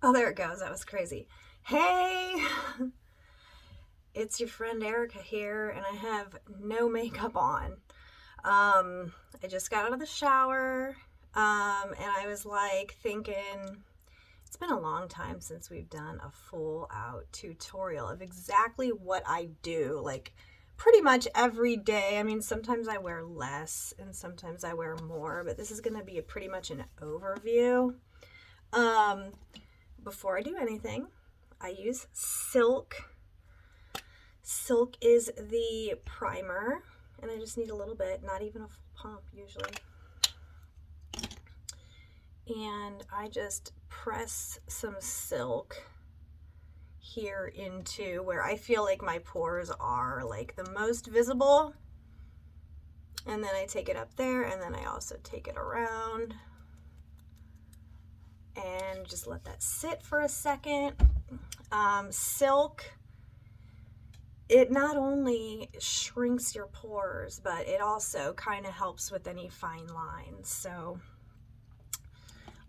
Oh, there it goes. That was crazy. Hey, it's your friend Erica here, and I have no makeup on. I just got out of the shower, and I was like thinking, it's been a long time since we've done a full out tutorial of exactly what I do, like pretty much every day. I mean, sometimes I wear less and sometimes I wear more, but this is going to be pretty much an overview. Um, Before I do anything, I use Silk. Silk is the primer, and I just need a little bit, not even a full pump usually. And I just press some Silk here into where I feel like my pores are like the most visible. And then I take it up there, and then I also take it around and just let that sit for a second. Silk, it not only shrinks your pores, but it also kind of helps with any fine lines. So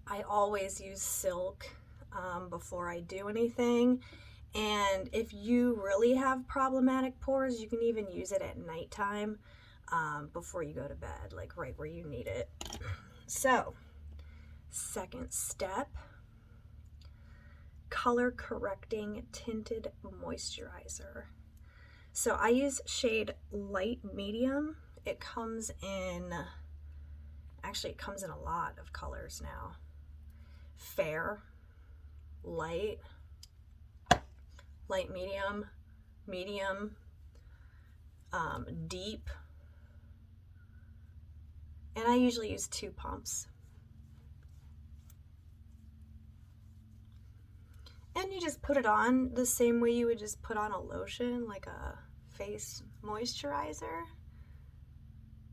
I always use Silk before I do anything. And if you really have problematic pores, you can even use it at nighttime before you go to bed, like right where you need it. So, second step, color correcting tinted moisturizer. So I use shade light medium. It comes in, actually it comes in a lot of colors now. Fair, light, light medium, medium, deep. And I usually use 2 pumps. And you just put it on the same way you would just put on a lotion, like a face moisturizer.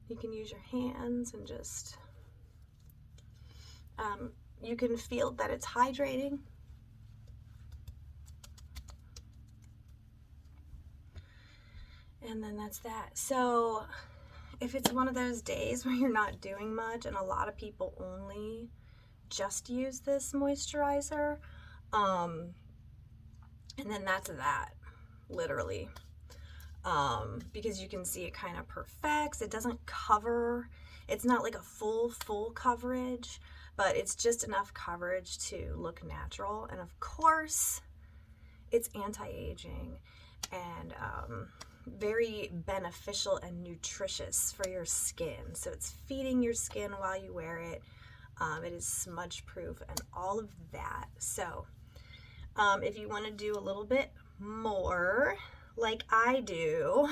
You can use your hands and just, you can feel that it's hydrating. And then that's that. So if it's one of those days where you're not doing much, and a lot of people only just use this moisturizer, and then that's that, literally. Because you can see it kind of perfects. It doesn't cover, it's not like a full coverage, but it's just enough coverage to look natural. And of course, it's anti-aging and very beneficial and nutritious for your skin. So it's feeding your skin while you wear it. It is smudge proof and all of that. So if you want to do a little bit more like I do,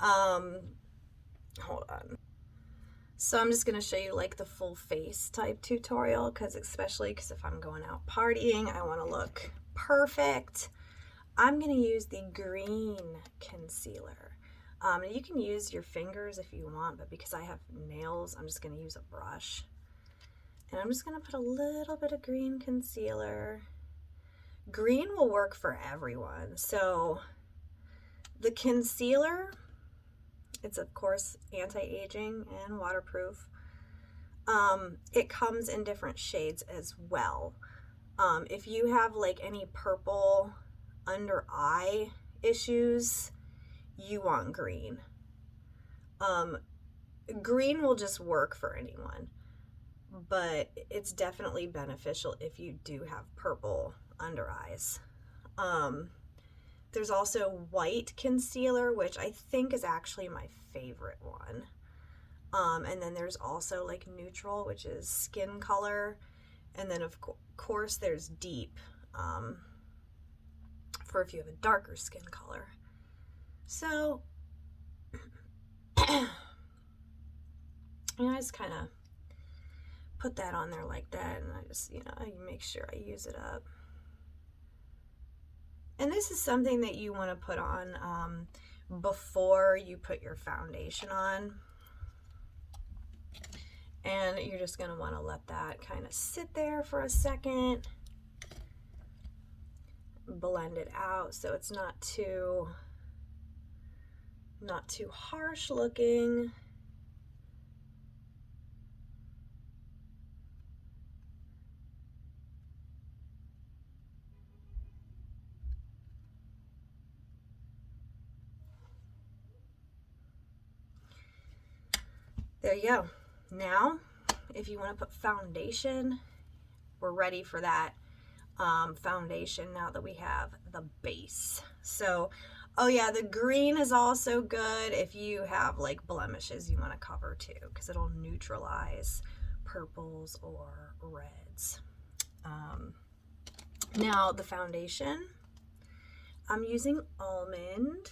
hold on. So I'm just going to show you like the full face type tutorial, especially because if I'm going out partying, I want to look perfect. I'm going to use the green concealer. You can use your fingers if you want, but because I have nails, I'm just going to use a brush. And I'm just going to put a little bit of green concealer. Green will work for everyone. So the concealer, it's of course anti-aging and waterproof. It comes in different shades as well. If you have like any purple under eye issues, you want green. Green will just work for anyone, but it's definitely beneficial if you do have purple under eyes. There's also white concealer, which I think is actually my favorite one. And then there's also like neutral, which is skin color. And then of course there's deep, for if you have a darker skin color. So, I just kind of put that on there like that, and I just, I make sure I use it up. And this is something that you want to put on before you put your foundation on. And you're just going to want to let that kind of sit there for a second. Blend it out so it's not too harsh looking. There you go. Now, if you want to put foundation, we're ready for that foundation now that we have the base. So, oh yeah, the green is also good if you have like blemishes you want to cover too, because it'll neutralize purples or reds. Now the foundation, I'm using Almond,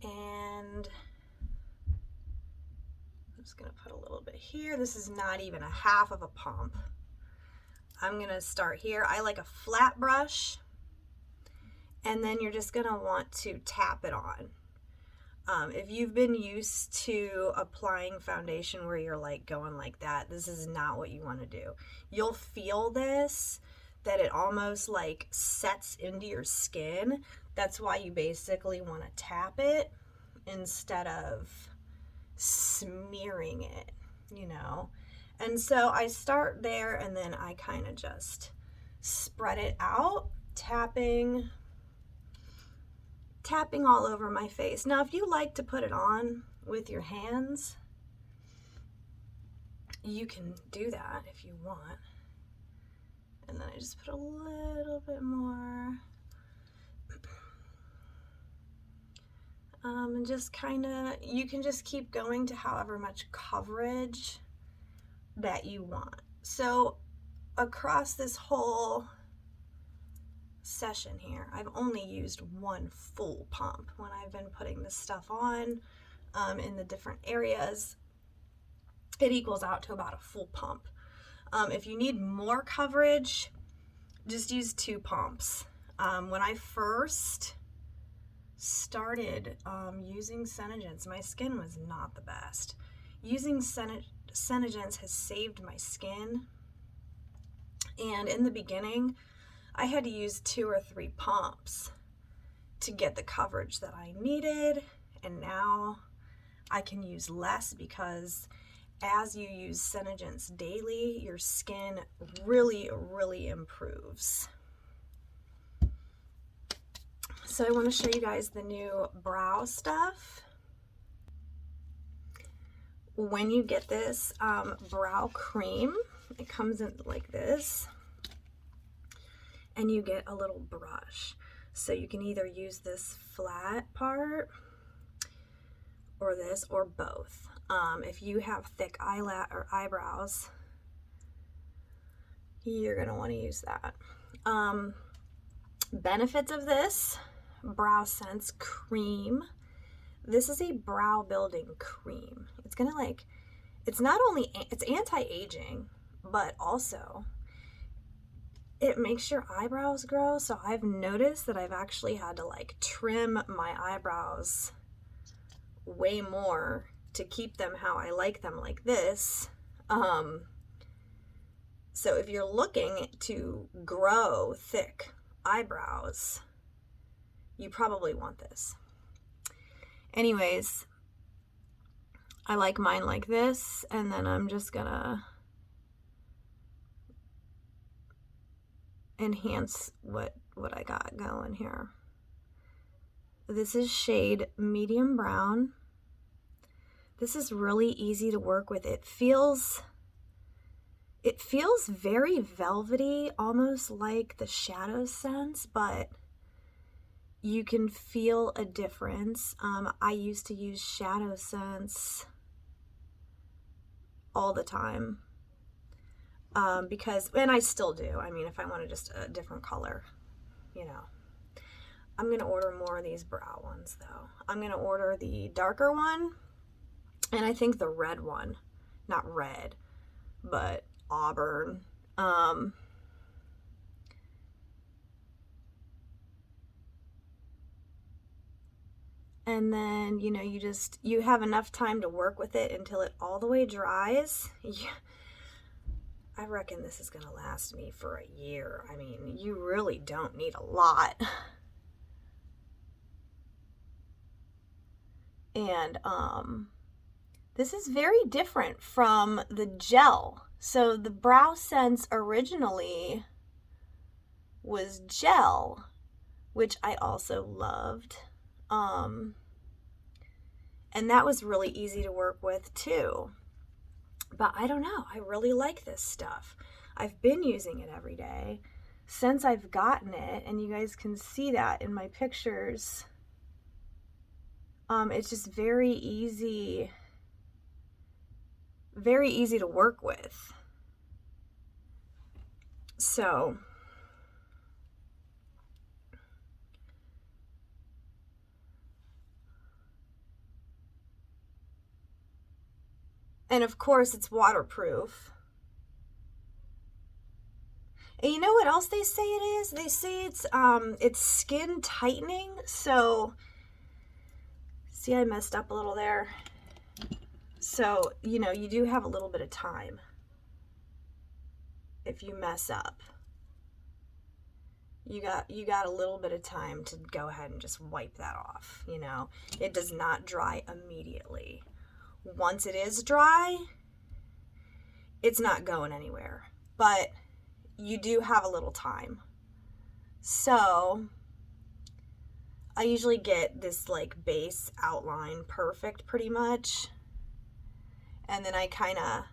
and I'm just going to put a little bit here. This is not even a half of a pump. I'm going to start here. I like a flat brush, and then you're just going to want to tap it on. If you've been used to applying foundation where you're like going like that, this is not what you want to do. You'll feel this, that it almost like sets into your skin. That's why you basically want to tap it instead of smearing it, you know. And so I start there, and then I kind of just spread it out, tapping all over my face. Now, if you like to put it on with your hands, you can do that if you want. And then I just put a little bit more. And just kind of, you can just keep going to however much coverage that you want. So across this whole session here, I've only used one full pump when I've been putting this stuff on in the different areas. It equals out to about a full pump. If you need more coverage, just use 2 pumps. When I first started using SeneGence, my skin was not the best. Using SeneGence has saved my skin, and in the beginning I had to use 2 or 3 pumps to get the coverage that I needed, and now I can use less because as you use SeneGence daily, your skin really, really improves. So I want to show you guys the new brow stuff. When you get this brow cream, it comes in like this, and you get a little brush. So you can either use this flat part or this, or both. If you have thick eyebrows, you're going to want to use that. Benefits of this Brow Sense cream. This is a brow building cream. It's going to like, it's not only, it's anti-aging, but also it makes your eyebrows grow. So I've noticed that I've actually had to like trim my eyebrows way more to keep them how I like them, like this. So if you're looking to grow thick eyebrows, you probably want this. Anyways, I like mine like this, and then I'm just gonna enhance what I got going here. This is shade medium brown. This is really easy to work with. It feels very velvety, almost like the Shadow Sense, but you can feel a difference. I used to use Shadow Sense all the time because, and I still do. I mean, if I wanted just a different color, you know. I'm going to order more of these brow ones, though. I'm going to order the darker one, and I think the red one, not red, but auburn. And then, you know, you have enough time to work with it until it all the way dries. Yeah. I reckon this is going to last me for a year. I mean, you really don't need a lot. And this is very different from the gel. So the Brow Sense originally was gel, which I also loved. And And that was really easy to work with too. But I don't know, I really like this stuff. I've been using it every day since I've gotten it, and you guys can see that in my pictures. It's just very easy to work with. So and of course it's waterproof. And you know what else they say it is? They say it's skin tightening. So see, I messed up a little there. So, you know, you do have a little bit of time if you mess up. You got a little bit of time to go ahead and just wipe that off, you know. It does not dry immediately. Once it is dry, it's not going anywhere. But you do have a little time. So I usually get this like base outline perfect pretty much. And then I kind of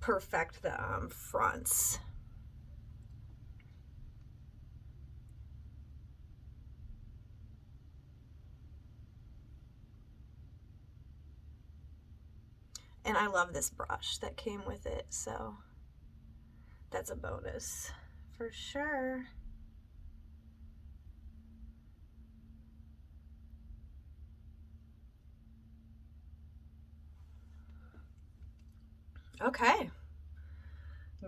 perfect the fronts. And I love this brush that came with it, so that's a bonus for sure. Okay,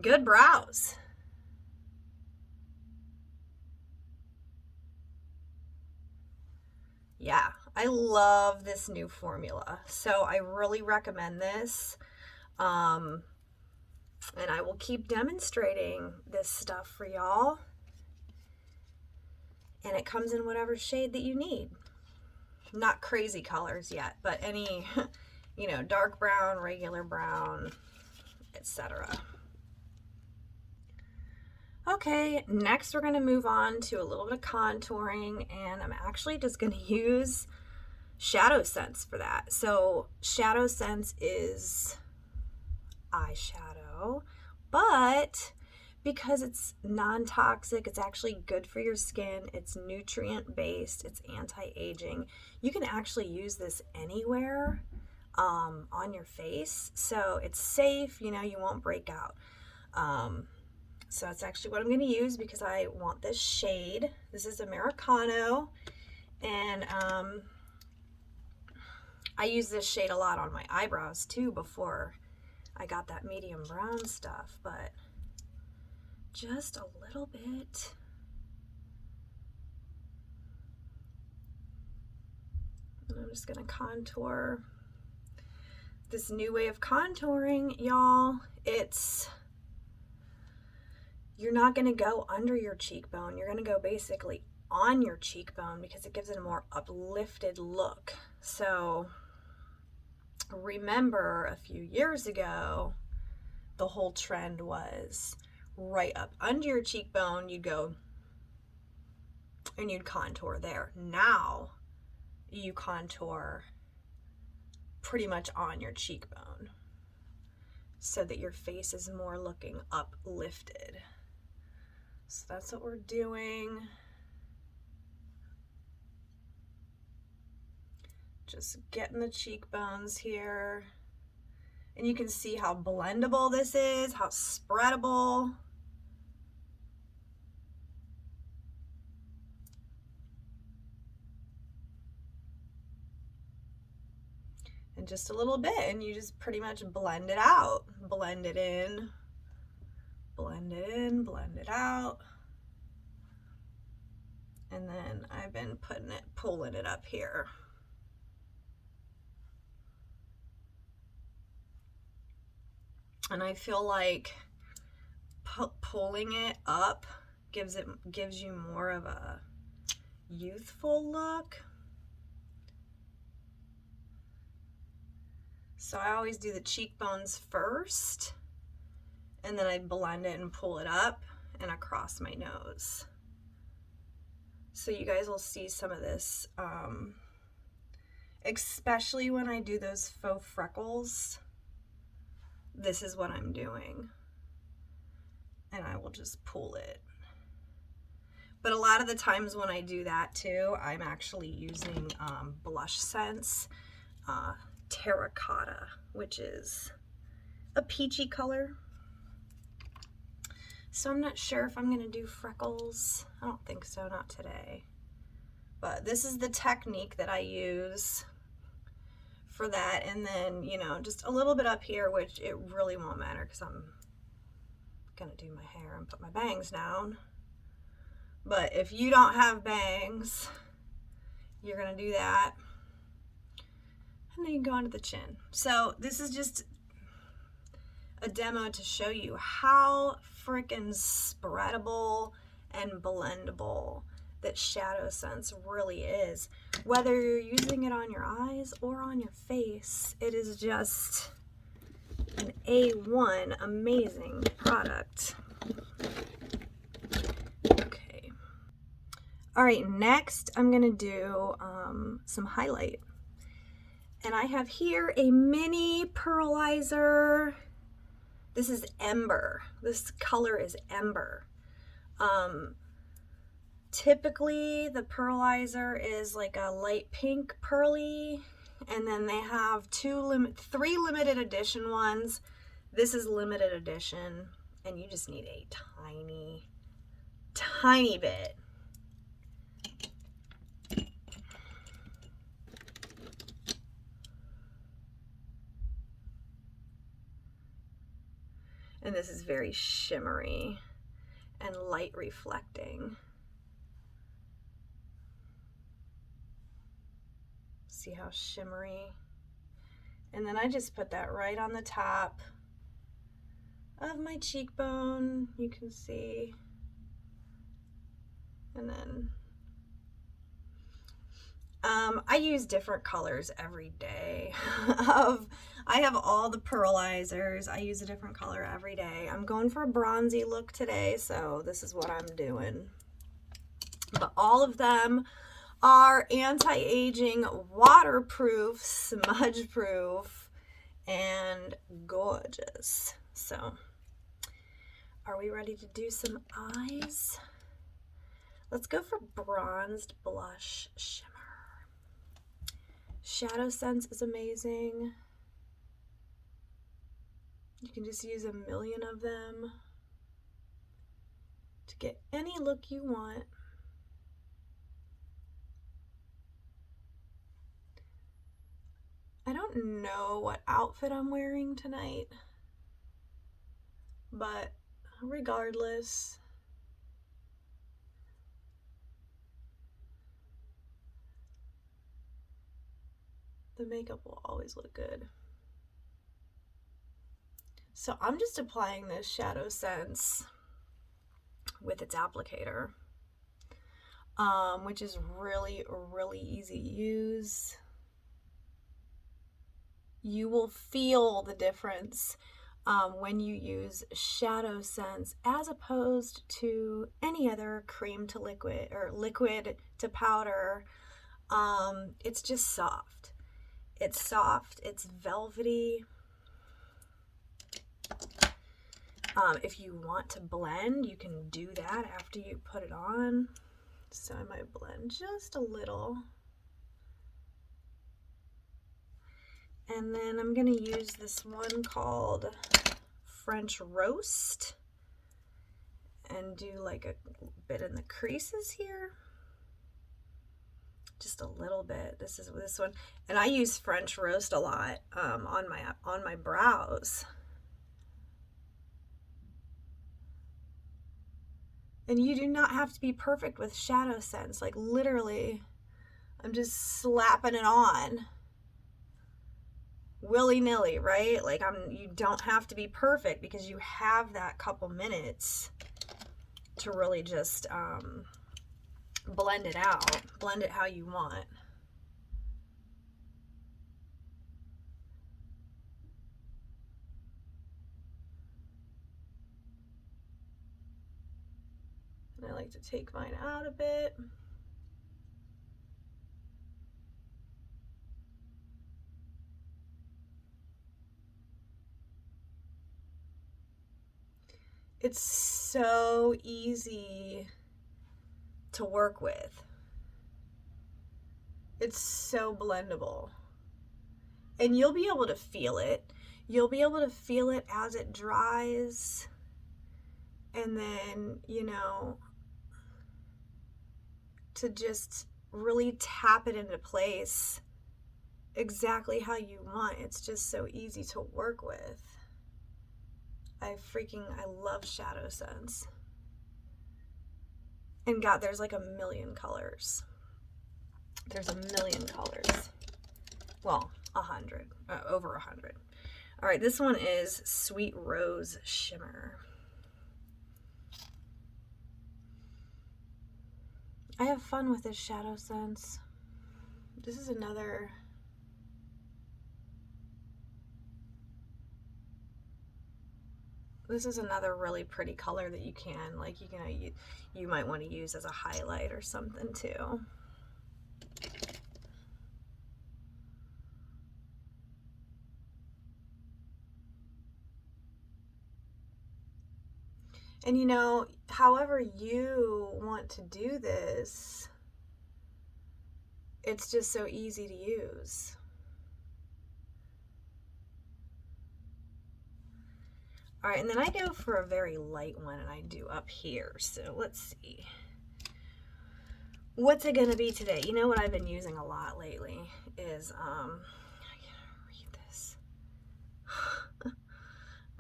good brows. Yeah, I love this new formula, so I really recommend this. And I will keep demonstrating this stuff for y'all. And it comes in whatever shade that you need. Not crazy colors yet, but any, you know, dark brown, regular brown, etc. Okay, next we're going to move on to a little bit of contouring, and I'm actually just going to use Shadow Sense for that. So Shadow Sense is eyeshadow, but because it's non-toxic, it's actually good for your skin, it's nutrient based, it's anti-aging, you can actually use this anywhere on your face, so it's safe, you know, you won't break out. So that's actually what I'm going to use because I want this shade. This is Americano, and I use this shade a lot on my eyebrows too before I got that medium brown stuff, but just a little bit. And I'm just going to contour. This new way of contouring, y'all, you're not going to go under your cheekbone. You're going to go basically on your cheekbone because it gives it a more uplifted look. So remember a few years ago, the whole trend was right up under your cheekbone, you'd go and you'd contour there. Now you contour pretty much on your cheekbone so that your face is more looking uplifted. So that's what we're doing. Just getting the cheekbones here. And you can see how blendable this is, how spreadable. And just a little bit, and you just pretty much blend it out. Blend it in, blend it in, blend it out. And then I've been pulling it up here. And I feel like pulling it up gives you more of a youthful look. So I always do the cheekbones first, and then I blend it and pull it up and across my nose. So you guys will see some of this especially when I do those faux freckles. This is what I'm doing. And I will just pull it. But a lot of the times when I do that too, I'm actually using blush scents, terracotta, which is a peachy color. So I'm not sure if I'm gonna do freckles. I don't think so, not today. But this is the technique that I use for that. And then, you know, just a little bit up here, which it really won't matter because I'm gonna do my hair and put my bangs down. But if you don't have bangs, you're gonna do that. And then you go onto the chin. So this is just a demo to show you how freaking spreadable and blendable that SeneGence really is. Whether you're using it on your eyes or on your face, it is just an A1 amazing product. Okay. All right, next I'm gonna do some highlight. And I have here a mini pearlizer. This is Ember. This color is Ember. Typically the pearlizer is like a light pink pearly, and then they have three limited edition ones. This is limited edition, and you just need a tiny bit. And this is very shimmery and light reflecting. See how shimmery? And then I just put that right on the top of my cheekbone, you can see. And then I use different colors every day. I have all the pearlizers. I use a different color every day. I'm going for a bronzy look today, so this is what I'm doing. But all of them are anti-aging, waterproof, smudge-proof, and gorgeous. So, are we ready to do some eyes? Let's go for Bronzed Blush Shimmer. SeneGence is amazing. You can just use a million of them to get any look you want. I don't know what outfit I'm wearing tonight, but regardless, the makeup will always look good. So I'm just applying this SeneGence with its applicator, which is really easy to use. You will feel the difference when you use SeneGence as opposed to any other cream to liquid or liquid to powder. It's just soft. It's soft, it's velvety. If you want to blend, you can do that after you put it on. So I might blend just a little. And then I'm going to use this one called French Roast and do like a bit in the creases here. Just a little bit. This is this one. And I use French Roast a lot on my brows. And you do not have to be perfect with SeneGence. Like literally, I'm just slapping it on willy-nilly, right? Like you don't have to be perfect because you have that couple minutes to really just blend it out. Blend it how you want. And I like to take mine out a bit. It's so easy to work with. It's so blendable. And you'll be able to feel it. You'll be able to feel it as it dries. And then, you know, to just really tap it into place exactly how you want. It's just so easy to work with. I love SeneGence. And God, there's like a million colors. There's a million colors. Well, 100, over 100. All right, this one is Sweet Rose Shimmer. I have fun with this SeneGence. This is another really pretty color that you can, like, you might want to use as a highlight or something too. And you know, however you want to do this, it's just so easy to use. All right, and then I go for a very light one, and I do up here. So let's see. What's it gonna be today? You know what I've been using a lot lately is, I can't read this.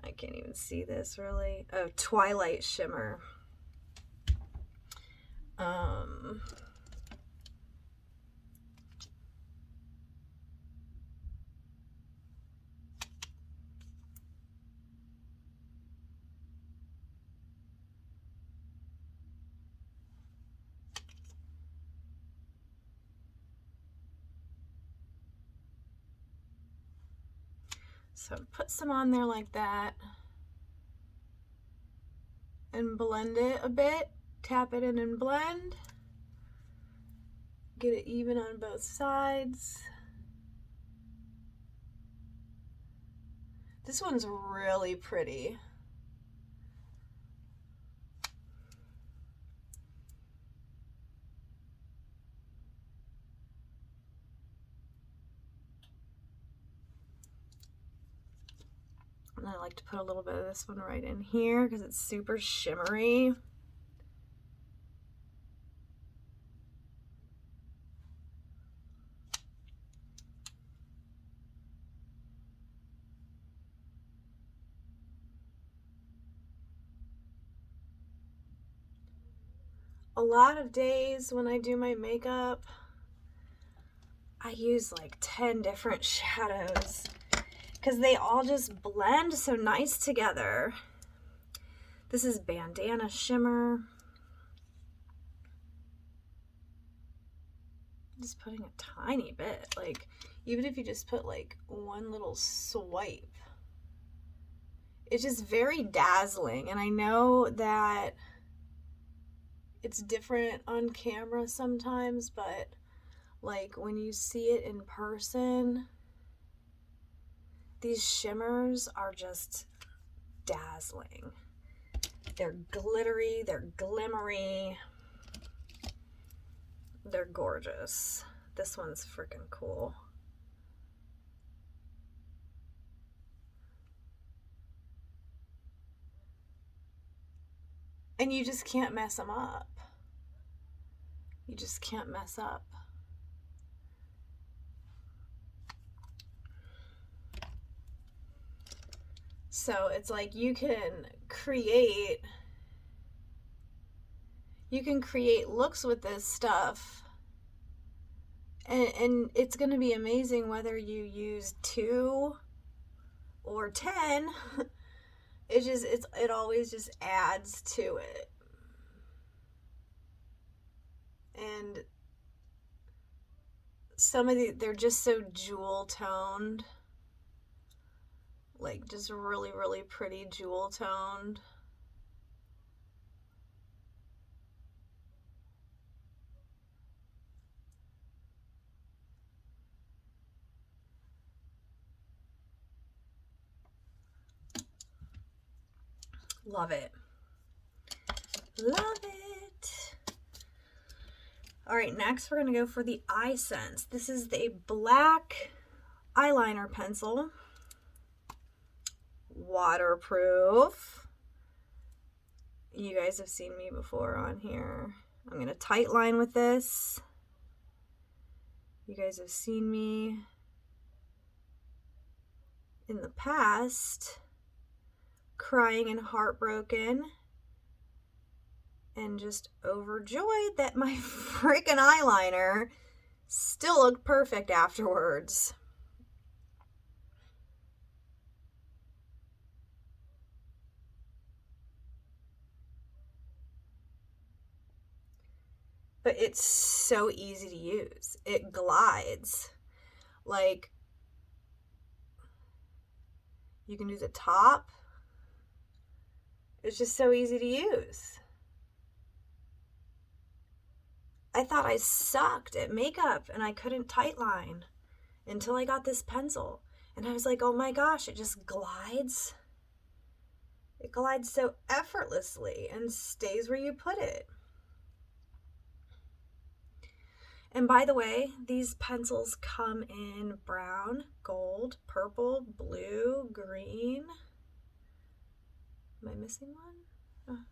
I can't even see this really. Oh, Twilight Shimmer. So put some on there like that and blend it a bit. Tap it in and blend. Get it even on both sides. This one's really pretty. And I like to put a little bit of this one right in here because it's super shimmery. A lot of days when I do my makeup, I use like 10 different shadows because they all just blend so nice together. This is Bandana Shimmer. Just putting a tiny bit, like even if you just put like one little swipe, it's just very dazzling. And I know that it's different on camera sometimes, but like when you see it in person, these shimmers are just dazzling. They're glittery, they're glimmery, they're gorgeous. This one's freaking cool. And you just can't mess them up. You just can't mess up. So it's like you can create looks with this stuff, and it's going to be amazing whether you use 2 or 10. It always just adds to it. And some of they're just so jewel toned, like just really, really pretty jewel toned. Love it. Love it. All right, next we're going to go for the SeneGence. This is the black eyeliner pencil. Waterproof. You guys have seen me before on here. I'm going to tight line with this. You guys have seen me in the past crying and heartbroken and just overjoyed that my freaking eyeliner still looked perfect afterwards. But it's so easy to use. It glides. Like, you can do the top. It's just so easy to use. I thought I sucked at makeup and I couldn't tightline until I got this pencil. And I was like, oh my gosh, it just glides. It glides so effortlessly and stays where you put it. And by the way, these pencils come in brown, gold, purple, blue, green. Am I missing one? Oh.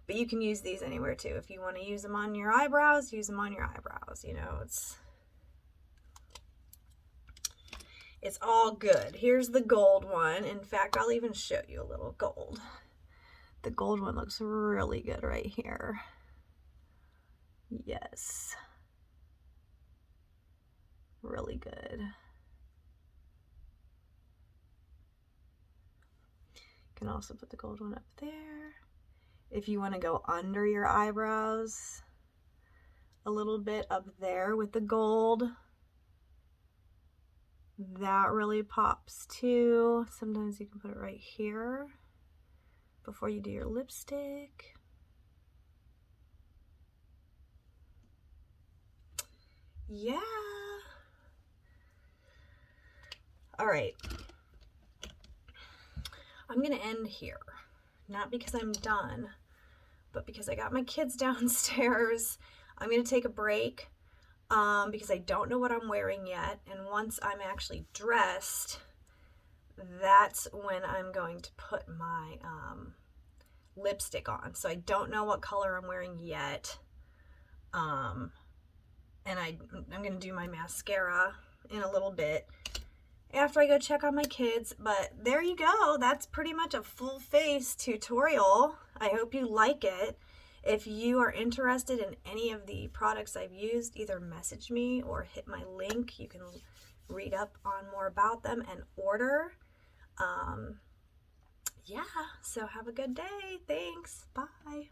But you can use these anywhere too. If you want to use them on your eyebrows, use them on your eyebrows. You know, it's all good. Here's the gold one. In fact, I'll even show you a little gold. The gold one looks really good right here. Yes. Really good. You can also put the gold one up there. If you want to go under your eyebrows a little bit up there with the gold, that really pops too. Sometimes you can put it right here before you do your lipstick. Yeah. All right. I'm going to end here. Not because I'm done, but because I got my kids downstairs. I'm going to take a break because I don't know what I'm wearing yet. And once I'm actually dressed, that's when I'm going to put my lipstick on. So I don't know what color I'm wearing yet. And I'm going to do my mascara in a little bit after I go check on my kids. But there you go. That's pretty much a full face tutorial. I hope you like it. If you are interested in any of the products I've used, either message me or hit my link. You can read up on more about them and order. Yeah, so have a good day. Thanks. Bye.